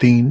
3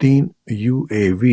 3 UAV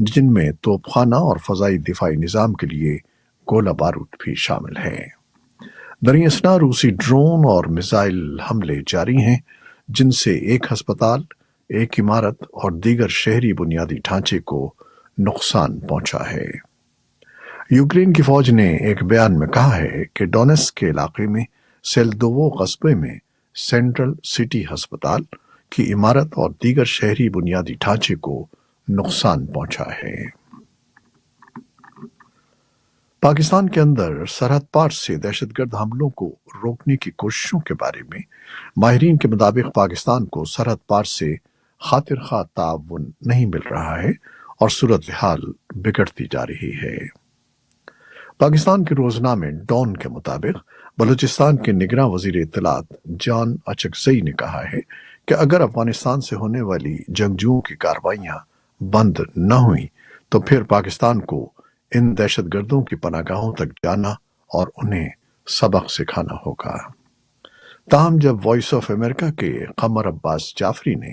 جن میں توپخانہ اور فضائی دفاعی نظام کے لیے گولہ بارود بھی شامل ہے۔ دریں اثنا روسی ڈرون اور میزائل حملے جاری ہیں، جن سے ایک ہسپتال، ایک عمارت اور دیگر شہری بنیادی ڈھانچے کو نقصان پہنچا ہے۔ یوکرین کی فوج نے ایک بیان میں کہا ہے کہ ڈونیٹسک کے علاقے میں سیلدوو قصبے میں سینٹرل سٹی ہسپتال کی عمارت اور دیگر شہری بنیادی ڈھانچے کو نقصان پہنچا ہے۔ پاکستان کے اندر سرحد پار سے دہشت گرد حملوں کو روکنے کی کوششوں کے بارے میں ماہرین کے مطابق پاکستان کو سرحد پار سے خاطر خواہ تعاون نہیں مل رہا ہے اور صورتحال بگڑتی جا رہی ہے۔ پاکستان کے روزنامے ڈان کے مطابق بلوچستان کے نگراں وزیر اطلاعات جان اچکزئی نے کہا ہے کہ اگر افغانستان سے ہونے والی جنگجوؤں کی کارروائیاں بند نہ ہوئیں تو پھر پاکستان کو ان دہشت گردوں کی پناہ گاہوں تک جانا اور انہیں سبق سکھانا ہوگا۔ تاہم جب وائس آف امریکہ کے قمر عباس جعفری نے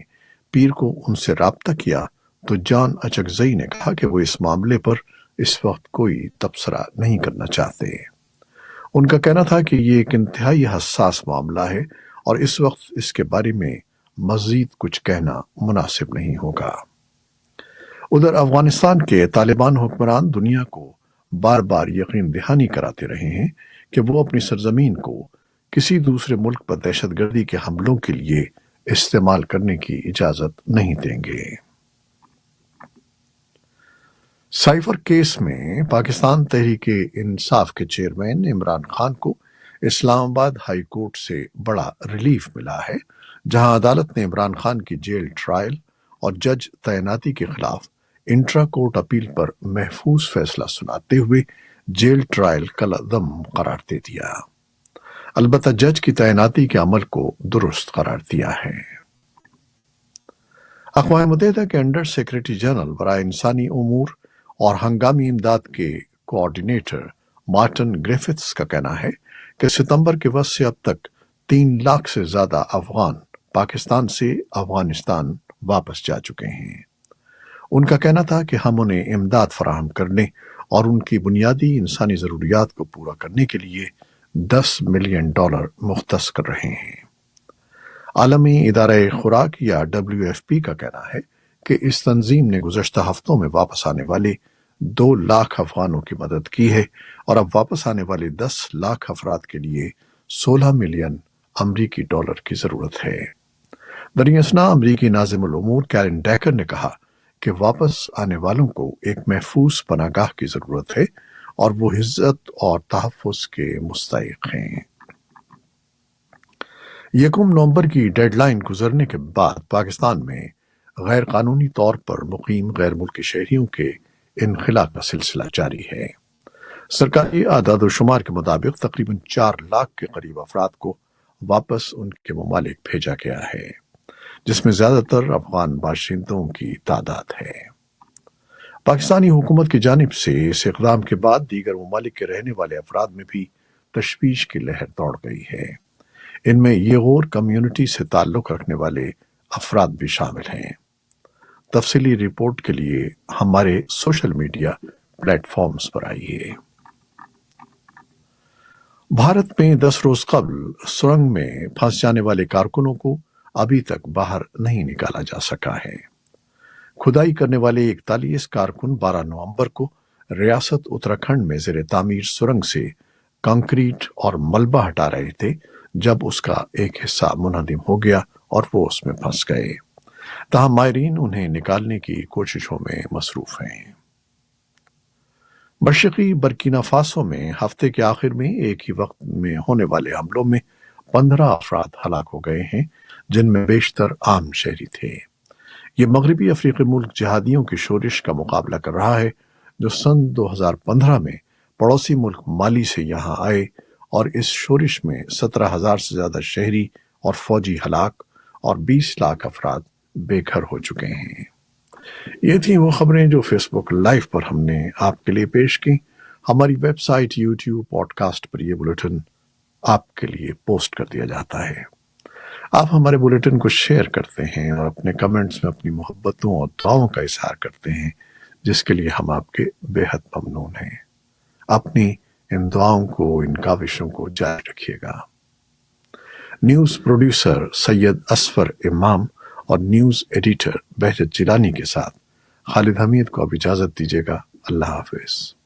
پیر کو ان سے رابطہ کیا تو جان اچکزئی نے کہا کہ وہ اس معاملے پر اس وقت کوئی تبصرہ نہیں کرنا چاہتے۔ ان کا کہنا تھا کہ یہ ایک انتہائی حساس معاملہ ہے اور اس وقت اس کے بارے میں مزید کچھ کہنا مناسب نہیں ہوگا۔ ادھر افغانستان کے طالبان حکمران دنیا کو بار بار یقین دہانی کراتے رہے ہیں کہ وہ اپنی سرزمین کو کسی دوسرے ملک پر دہشت گردی کے حملوں کے لیے استعمال کرنے کی اجازت نہیں دیں گے۔ سائفر کیس میں پاکستان تحریک انصاف کے چیئرمین عمران خان کو اسلام آباد ہائی کورٹ سے بڑا ریلیف ملا ہے، جہاں عدالت نے عمران خان کی جیل ٹرائل اور جج تعیناتی کے خلاف انٹرا کورٹ اپیل پر محفوظ فیصلہ سناتے ہوئے جیل ٹرائل کالعدم قرار دے دیا، البتہ جج کی تعیناتی کے عمل کو درست قرار دیا ہے۔ اقوام متحدہ کے انڈر سیکرٹری جنرل برائے انسانی امور اور ہنگامی امداد کے کوآرڈینیٹر مارٹن گریفتھس کا کہنا ہے کہ ستمبر کے وسط سے اب تک 3 لاکھ سے زیادہ افغان پاکستان سے افغانستان واپس جا چکے ہیں۔ ان کا کہنا تھا کہ ہم انہیں امداد فراہم کرنے اور ان کی بنیادی انسانی ضروریات کو پورا کرنے کے لیے $10 ملین مختص کر رہے ہیں۔ عالمی ادارہ خوراک یا WFP کا کہنا ہے کہ اس تنظیم نے گزشتہ ہفتوں میں واپس آنے والے 2 لاکھ افغانوں کی مدد کی ہے اور اب واپس آنے والے 10 لاکھ افراد کے لیے $16 ملین امریکی کی ضرورت ہے۔ دریں اثنا امریکی ناظم الامور کیرن ڈیکر نے کہا کہ واپس آنے والوں کو ایک محفوظ پناہ گاہ کی ضرورت ہے اور وہ عزت اور تحفظ کے مستحق ہیں۔ 1 نومبر کی ڈیڈ لائن گزرنے کے بعد پاکستان میں غیر قانونی طور پر مقیم غیر ملکی شہریوں کے انخلاء کا سلسلہ جاری ہے۔ سرکاری اعداد و شمار کے مطابق تقریباً 4 لاکھ کے قریب افراد کو واپس ان کے ممالک بھیجا گیا ہے، جس میں زیادہ تر افغان باشندوں کی تعداد ہے۔ پاکستانی حکومت کی جانب سے اس اقدام کے بعد دیگر ممالک کے رہنے والے افراد میں بھی تشویش کی لہر دوڑ گئی ہے۔ ان میں یغور کمیونٹی سے تعلق رکھنے والے افراد بھی شامل ہیں۔ تفصیلی رپورٹ کے لیے ہمارے سوشل میڈیا پلیٹ فارمز پر آئیے۔ بھارت میں 10 روز قبل سرنگ میں پھنس جانے والے کارکنوں کو ابھی تک باہر نہیں نکالا جا سکا ہے۔ کھدائی کرنے والے 41 کارکن 12 نومبر کو ریاست اتراکھنڈ میں زیر تعمیر سرنگ سے کنکریٹ اور ملبہ ہٹا رہے تھے جب اس کا ایک حصہ منہدم ہو گیا اور وہ اس میں پھنس گئے، تاہم ماہرین انہیں نکالنے کی کوششوں میں مصروف ہیں۔ مشرقی برکینا فاسو میں ہفتے کے آخر میں ایک ہی وقت میں ہونے والے حملوں میں 15 افراد ہلاک ہو گئے ہیں، جن میں بیشتر عام شہری تھے۔ یہ مغربی افریقی ملک جہادیوں کی شورش کا مقابلہ کر رہا ہے جو سن 2015 میں پڑوسی ملک مالی سے یہاں آئے اور اس شورش میں 17,000 سے زیادہ شہری اور فوجی ہلاک اور 20 لاکھ افراد بے گھر ہو چکے ہیں۔ یہ تھیں وہ خبریں جو فیس بک لائیو پر ہم نے آپ کے لیے پیش کی۔ ہماری website, YouTube, podcast پر یہ بلیٹن آپ کے لیے پوسٹ کر دیا جاتا ہے۔ آپ ہمارے بلیٹن کو شیئر کرتے ہیں اور اپنے کمنٹس میں اپنی محبتوں اور دعاؤں کا اظہار کرتے ہیں، جس کے لیے ہم آپ کے بے حد ممنون ہیں۔ اپنی ان دعاؤں کو، ان کاوشوں کو جاری رکھیے گا۔ نیوز پروڈیوسر سید اسفر امام اور نیوز ایڈیٹر بہجت جیلانی کے ساتھ خالد حمید کو اب اجازت دیجیے گا۔ اللہ حافظ۔